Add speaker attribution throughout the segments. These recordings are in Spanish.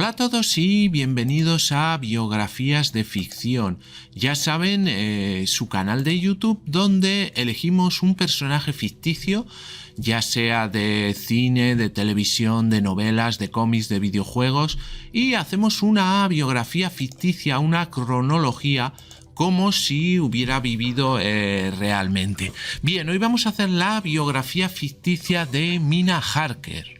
Speaker 1: Hola a todos y bienvenidos a Biografías de Ficción. Ya saben, su canal de YouTube donde elegimos un personaje ficticio, ya sea de cine, de televisión, de novelas, de cómics, de videojuegos, y hacemos una biografía ficticia, una cronología, como si hubiera vivido realmente. Bien, hoy vamos a hacer la biografía ficticia de Mina Harker.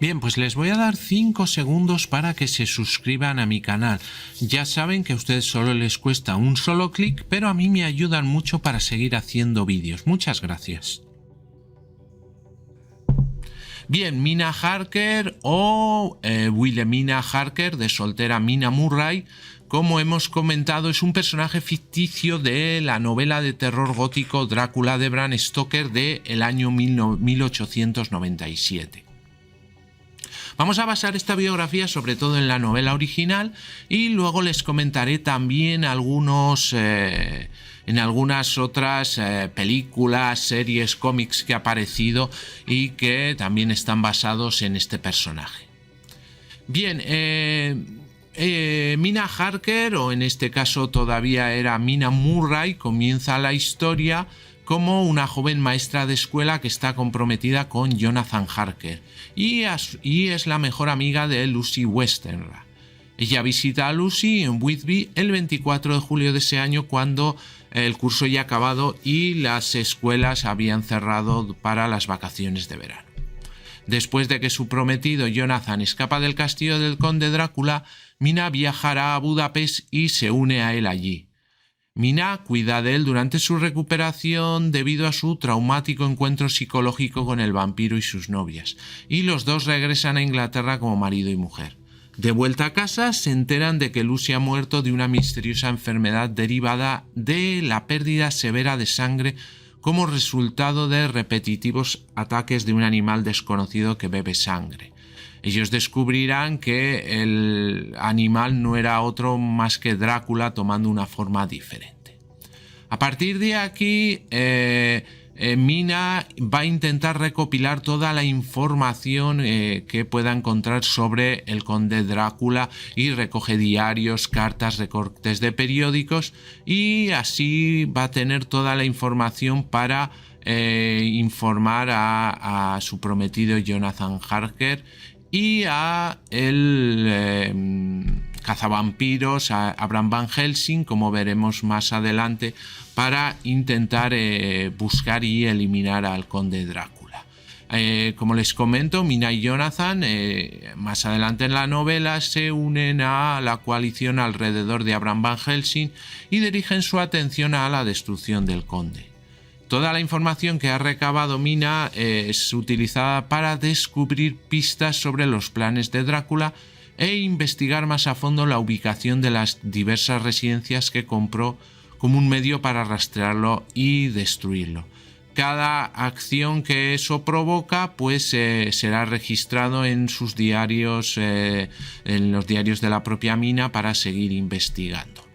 Speaker 1: Bien, pues les voy a dar 5 segundos para que se suscriban a mi canal. Ya saben que a ustedes solo les cuesta un solo clic, pero a mí me ayudan mucho para seguir haciendo vídeos. Muchas gracias. Bien, Mina Harker o Wilhelmina Harker, de soltera Mina Murray, como hemos comentado, es un personaje ficticio de la novela de terror gótico Drácula de Bram Stoker del año 1897. Vamos a basar esta biografía sobre todo en la novela original y luego les comentaré también en algunas otras películas, series, cómics que ha aparecido y que también están basados en este personaje. Bien, Mina Harker, o en este caso todavía era Mina Murray, comienza la historia como una joven maestra de escuela que está comprometida con Jonathan Harker y es la mejor amiga de Lucy Westenra. Ella visita a Lucy en Whitby el 24 de julio de ese año, cuando el curso ya ha acabado y las escuelas habían cerrado para las vacaciones de verano. Después de que su prometido Jonathan escapa del castillo del conde Drácula, Mina viajará a Budapest y se une a él allí. Mina cuida de él durante su recuperación debido a su traumático encuentro psicológico con el vampiro y sus novias, y los dos regresan a Inglaterra como marido y mujer. De vuelta a casa, se enteran de que Lucy ha muerto de una misteriosa enfermedad derivada de la pérdida severa de sangre como resultado de repetitivos ataques de un animal desconocido que bebe sangre. Ellos descubrirán que el animal no era otro más que Drácula tomando una forma diferente. A partir de aquí, Mina va a intentar recopilar toda la información que pueda encontrar sobre el conde Drácula y recoge diarios, cartas, recortes de periódicos, y así va a tener toda la información para informar a su prometido Jonathan Harker y a el cazavampiros, a Abraham Van Helsing, como veremos más adelante, para intentar buscar y eliminar al conde Drácula. Como les comento, Mina y Jonathan más adelante en la novela se unen a la coalición alrededor de Abraham Van Helsing y dirigen su atención a la destrucción del conde. Toda la información que ha recabado Mina es utilizada para descubrir pistas sobre los planes de Drácula e investigar más a fondo la ubicación de las diversas residencias que compró como un medio para rastrearlo y destruirlo. Cada acción que eso provoca pues será registrado en sus diarios, en los diarios de la propia Mina, para seguir investigando.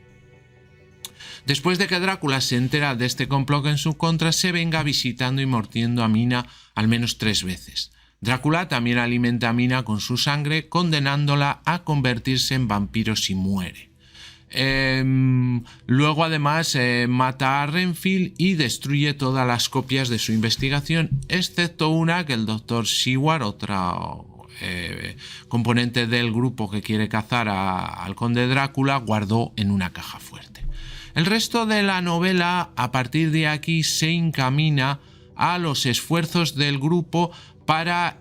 Speaker 1: Después de que Drácula se entera de este complot en su contra, se venga visitando y mordiendo a Mina al menos 3 veces. Drácula también alimenta a Mina con su sangre, condenándola a convertirse en vampiro si muere. Luego además mata a Renfield y destruye todas las copias de su investigación, excepto una que el Dr. Seward, otro componente del grupo que quiere cazar al conde Drácula, guardó en una caja fuerte. El resto de la novela, a partir de aquí, se encamina a los esfuerzos del grupo para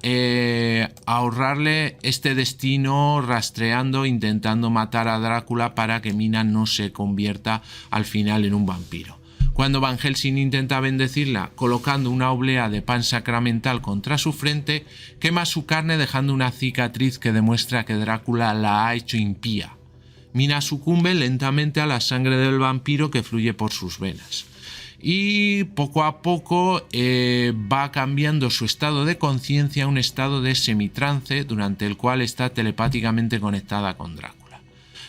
Speaker 1: ahorrarle este destino, rastreando, intentando matar a Drácula para que Mina no se convierta al final en un vampiro. Cuando Van Helsing intenta bendecirla colocando una oblea de pan sacramental contra su frente, quema su carne dejando una cicatriz que demuestra que Drácula la ha hecho impía. Mina sucumbe lentamente a la sangre del vampiro que fluye por sus venas. Y poco a poco va cambiando su estado de conciencia a un estado de semitrance, durante el cual está telepáticamente conectada con Drácula.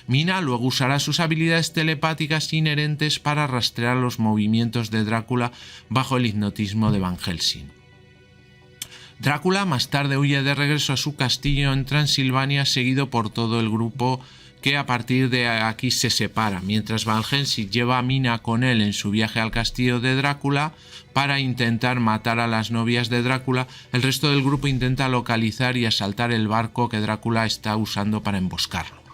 Speaker 1: Mina luego usará sus habilidades telepáticas inherentes para rastrear los movimientos de Drácula bajo el hipnotismo de Van Helsing. Drácula más tarde huye de regreso a su castillo en Transilvania, seguido por todo el grupo, que a partir de aquí se separa, mientras Van Helsing lleva a Mina con él en su viaje al castillo de Drácula para intentar matar a las novias de Drácula. El resto del grupo intenta localizar y asaltar el barco que Drácula está usando para emboscarlo.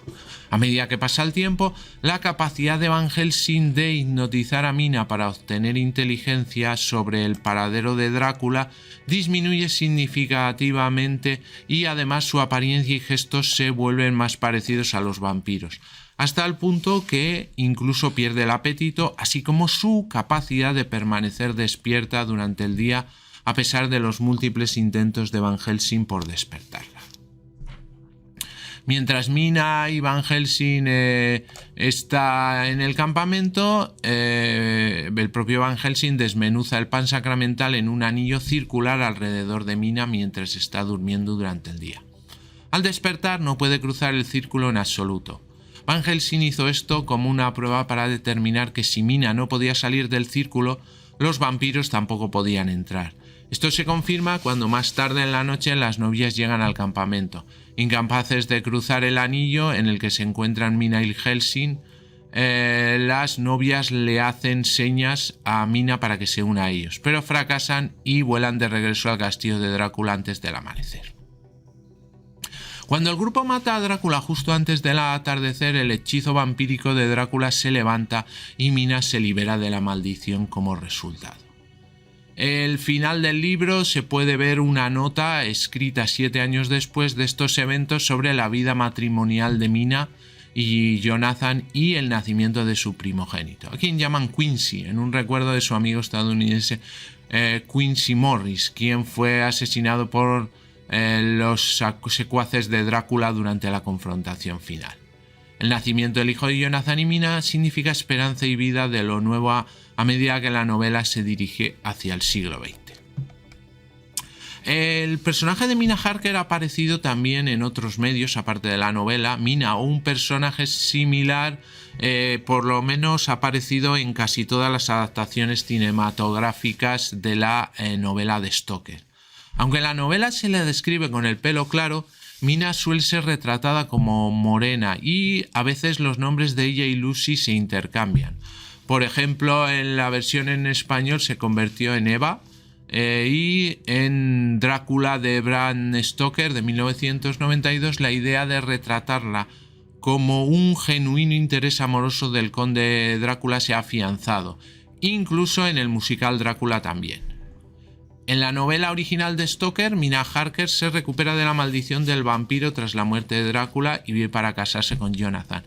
Speaker 1: A medida que pasa el tiempo, la capacidad de Van Helsing de hipnotizar a Mina para obtener inteligencia sobre el paradero de Drácula disminuye significativamente, y además su apariencia y gestos se vuelven más parecidos a los vampiros, hasta el punto que incluso pierde el apetito, así como su capacidad de permanecer despierta durante el día a pesar de los múltiples intentos de Van Helsing por despertarla. Mientras Mina y Van Helsing está en el campamento, el propio Van Helsing desmenuza el pan sacramental en un anillo circular alrededor de Mina mientras está durmiendo durante el día. Al despertar no puede cruzar el círculo en absoluto. Van Helsing hizo esto como una prueba para determinar que si Mina no podía salir del círculo, los vampiros tampoco podían entrar. Esto se confirma cuando más tarde en la noche las novias llegan al campamento. Incapaces de cruzar el anillo en el que se encuentran Mina y Helsing, las novias le hacen señas a Mina para que se una a ellos, pero fracasan y vuelan de regreso al castillo de Drácula antes del amanecer. Cuando el grupo mata a Drácula justo antes del atardecer, el hechizo vampírico de Drácula se levanta y Mina se libera de la maldición como resultado. El final del libro se puede ver una nota escrita 7 años después de estos eventos sobre la vida matrimonial de Mina y Jonathan y el nacimiento de su primogénito, a quien llaman Quincy, en un recuerdo de su amigo estadounidense Quincy Morris, quien fue asesinado por los secuaces de Drácula durante la confrontación final. El nacimiento del hijo de Jonathan y Mina significa esperanza y vida de lo nuevo a medida que la novela se dirige hacia el siglo XX. El personaje de Mina Harker ha aparecido también en otros medios aparte de la novela. Mina, o un personaje similar, por lo menos ha aparecido en casi todas las adaptaciones cinematográficas de la novela de Stoker. Aunque en la novela se le describe con el pelo claro, Mina suele ser retratada como morena y a veces los nombres de ella y Lucy se intercambian. Por ejemplo, en la versión en español se convirtió en Eva, y en Drácula de Bram Stoker de 1992 la idea de retratarla como un genuino interés amoroso del conde Drácula se ha afianzado, incluso en el musical Drácula también. En la novela original de Stoker, Mina Harker se recupera de la maldición del vampiro tras la muerte de Drácula y vive para casarse con Jonathan.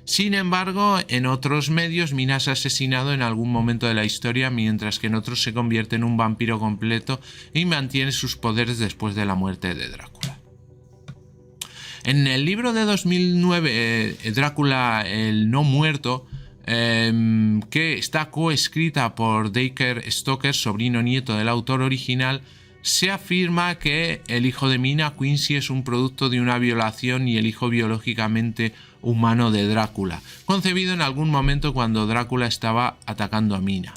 Speaker 1: Sin embargo, en otros medios Mina es asesinado en algún momento de la historia, mientras que en otros se convierte en un vampiro completo y mantiene sus poderes después de la muerte de Drácula. En el libro de 2009, Drácula el no muerto, que está coescrita por Dacre Stoker, sobrino nieto del autor original, se afirma que el hijo de Mina, Quincy, es un producto de una violación y el hijo biológicamente humano de Drácula, concebido en algún momento cuando Drácula estaba atacando a Mina.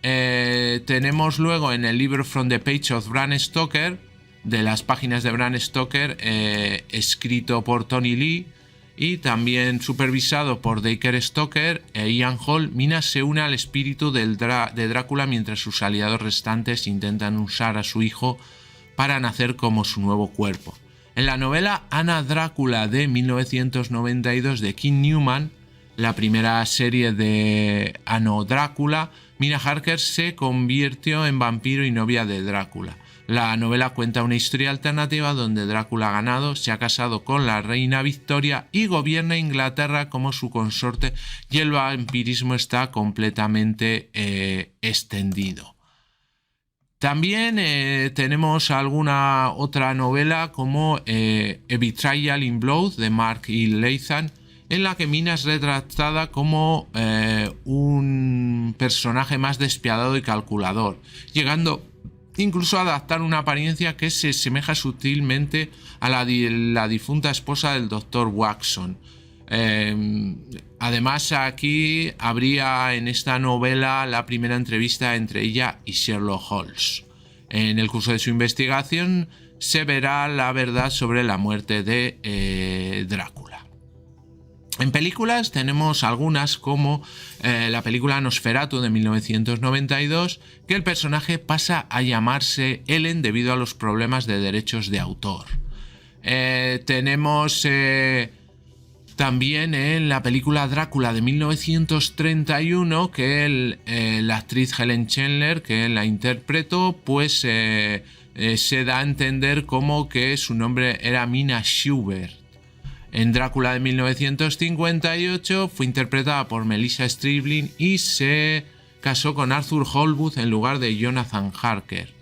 Speaker 1: Tenemos luego en el libro From the Page of Bram Stoker, de las páginas de Bram Stoker, escrito por Tony Lee y también supervisado por Dacre Stoker e Ian Hall, Mina se une al espíritu de Drácula mientras sus aliados restantes intentan usar a su hijo para nacer como su nuevo cuerpo. En la novela Ana Drácula de 1992 de King Newman, la primera serie de Anno Drácula, Mina Harker se convirtió en vampiro y novia de Drácula. La novela cuenta una historia alternativa donde Drácula ha ganado, se ha casado con la reina Victoria y gobierna Inglaterra como su consorte, y el vampirismo está completamente extendido. También tenemos alguna otra novela como A Betrayal in Blood de Mark E. Latham, en la que Mina es retratada como un personaje más despiadado y calculador, llegando incluso a adaptar una apariencia que se asemeja sutilmente a la difunta esposa del Dr. Watson. Además, aquí habría en esta novela la primera entrevista entre ella y Sherlock Holmes. En el curso de su investigación se verá la verdad sobre la muerte de Drácula. En películas tenemos algunas como la película Nosferatu de 1992, que el personaje pasa a llamarse Ellen debido a los problemas de derechos de autor. Tenemos también en la película Drácula de 1931 que la actriz Helen Chandler, que la interpretó, pues se da a entender como que su nombre era Mina Schubert. En Drácula de 1958 fue interpretada por Melissa Stribling y se casó con Arthur Holwood en lugar de Jonathan Harker.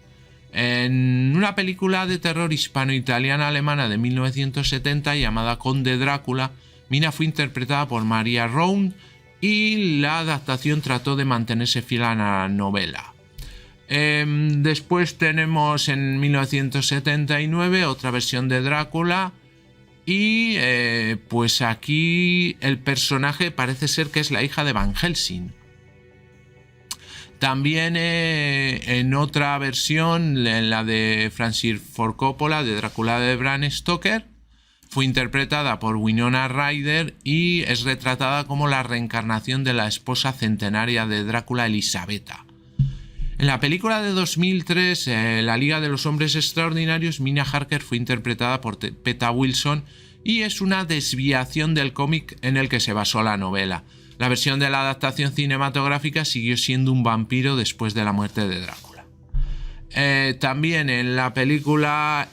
Speaker 1: En una película de terror hispano-italiana-alemana de 1970 llamada Conde Drácula, Mina fue interpretada por Maria Round y la adaptación trató de mantenerse fiel a la novela. Después tenemos en 1979 otra versión de Drácula y pues aquí el personaje parece ser que es la hija de Van Helsing. También en otra versión, en la de Francis Ford Coppola, de Drácula de Bram Stoker, fue interpretada por Winona Ryder y es retratada como la reencarnación de la esposa centenaria de Drácula, Elisabetta. En la película de 2003, La Liga de los Hombres Extraordinarios, Mina Harker fue interpretada por Peta Wilson y es una desviación del cómic en el que se basó la novela. La versión de la adaptación cinematográfica siguió siendo un vampiro después de la muerte de Drácula. También en la película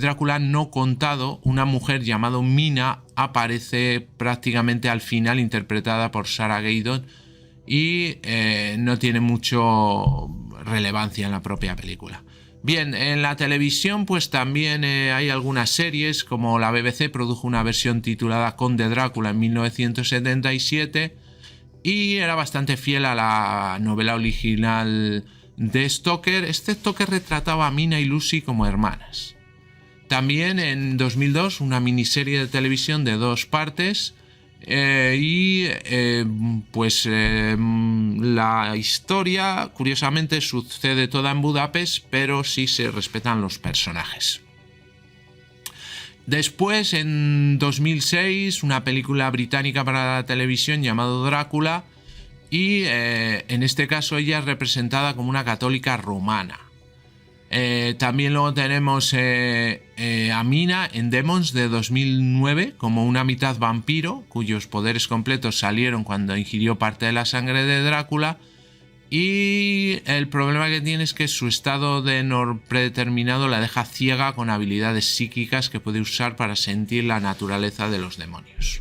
Speaker 1: Drácula no contado, una mujer llamada Mina aparece prácticamente al final, interpretada por Sarah Gaydon, y no tiene mucho relevancia en la propia película. Bien, en la televisión pues también hay algunas series, como la BBC produjo una versión titulada Conde Drácula en 1977 y era bastante fiel a la novela original de Stoker, excepto que retrataba a Mina y Lucy como hermanas. También en 2002 una miniserie de televisión de 2 partes la historia curiosamente sucede toda en Budapest, pero sí se respetan los personajes. Después, en 2006, una película británica para la televisión llamada Drácula, y en este caso ella es representada como una católica romana. También luego tenemos a Mina en Demons de 2009 como una mitad vampiro cuyos poderes completos salieron cuando ingirió parte de la sangre de Drácula, y el problema que tiene es que su estado de predeterminado la deja ciega con habilidades psíquicas que puede usar para sentir la naturaleza de los demonios.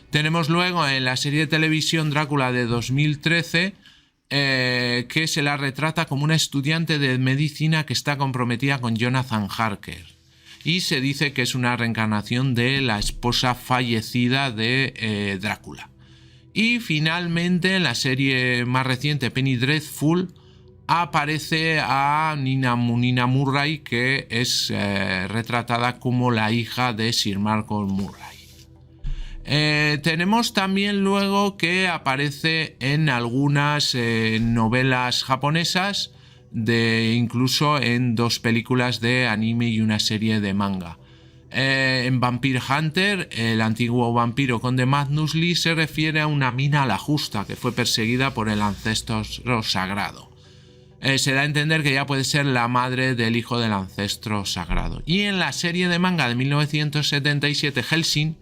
Speaker 1: Tenemos luego en la serie de televisión Drácula de 2013 que se la retrata como una estudiante de medicina que está comprometida con Jonathan Harker, y se dice que es una reencarnación de la esposa fallecida de Drácula. Y finalmente en la serie más reciente Penny Dreadful aparece a Nina Murray, que es retratada como la hija de Sir Malcolm Murray. Tenemos también luego que aparece en algunas novelas japonesas, incluso en 2 películas de anime y una serie de manga. En Vampire Hunter, el antiguo vampiro Conde Magnus Lee se refiere a una Mina la Justa que fue perseguida por el ancestro sagrado. Se da a entender que ya puede ser la madre del hijo del ancestro sagrado. Y en la serie de manga de 1977 Hellsing,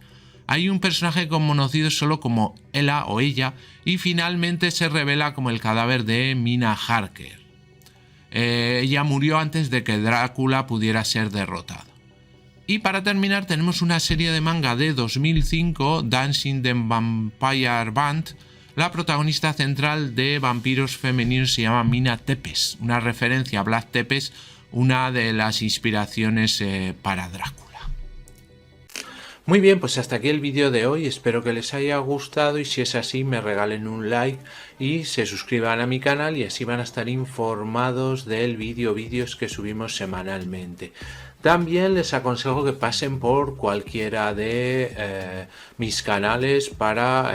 Speaker 1: hay un personaje conocido solo como Ella o ella, y finalmente se revela como el cadáver de Mina Harker. Ella murió antes de que Drácula pudiera ser derrotado. Y para terminar tenemos una serie de manga de 2005, Dancing the Vampire Band. La protagonista central de vampiros femeninos se llama Mina Tepes, una referencia a Vlad Tepes, una de las inspiraciones para Drácula. Muy bien, pues hasta aquí el vídeo de hoy, espero que les haya gustado y si es así me regalen un like y se suscriban a mi canal y así van a estar informados del vídeos que subimos semanalmente. También les aconsejo que pasen por cualquiera de mis canales para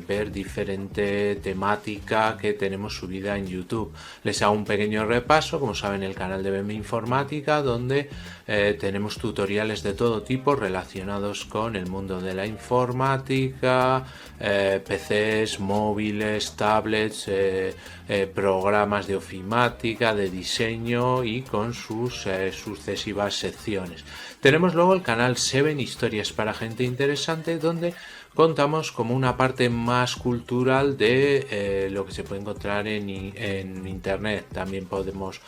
Speaker 1: ver diferente temática que tenemos subida en YouTube. Les hago un pequeño repaso, como saben, el canal de BM Informática, donde tenemos tutoriales de todo tipo relacionados con el mundo de la informática, PCs, móviles, tablets, programas de ofimática, de diseño y con sus sucesivas secciones. Tenemos luego el canal 7 Historias para Gente Interesante, donde contamos como una parte más cultural de lo que se puede encontrar en internet. También podemos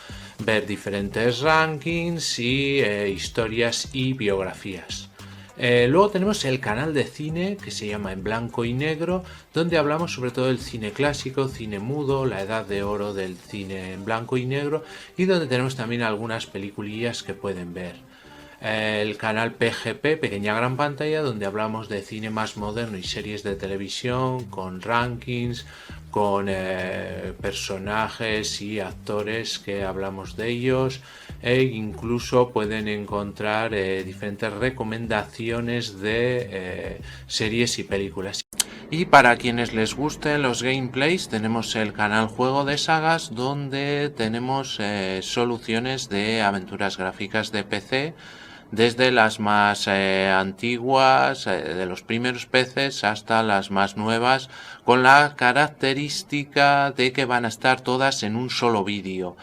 Speaker 1: ver diferentes rankings y historias y biografías. Luego tenemos el canal de cine que se llama En Blanco y Negro, donde hablamos sobre todo del cine clásico, cine mudo, la edad de oro del cine en blanco y negro, y donde tenemos también algunas peliculillas que pueden ver. El canal PGP, Pequeña Gran Pantalla, donde hablamos de cine más moderno y series de televisión con rankings, con personajes y actores que hablamos de ellos, e incluso pueden encontrar diferentes recomendaciones de series y películas. Y para quienes les gusten los gameplays, tenemos el canal Juego de Sagas, donde tenemos soluciones de aventuras gráficas de PC, desde las más antiguas, de los primeros PCs, hasta las más nuevas, con la característica de que van a estar todas en un solo vídeo.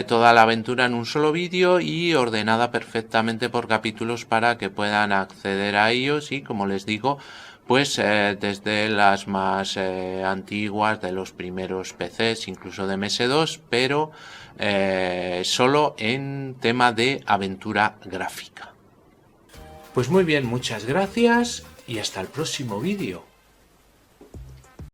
Speaker 1: Toda la aventura en un solo vídeo y ordenada perfectamente por capítulos para que puedan acceder a ellos y, como les digo, pues desde las más antiguas, de los primeros PCs, incluso de MS2, pero solo en tema de aventura gráfica. Pues muy bien, muchas gracias y hasta el próximo vídeo.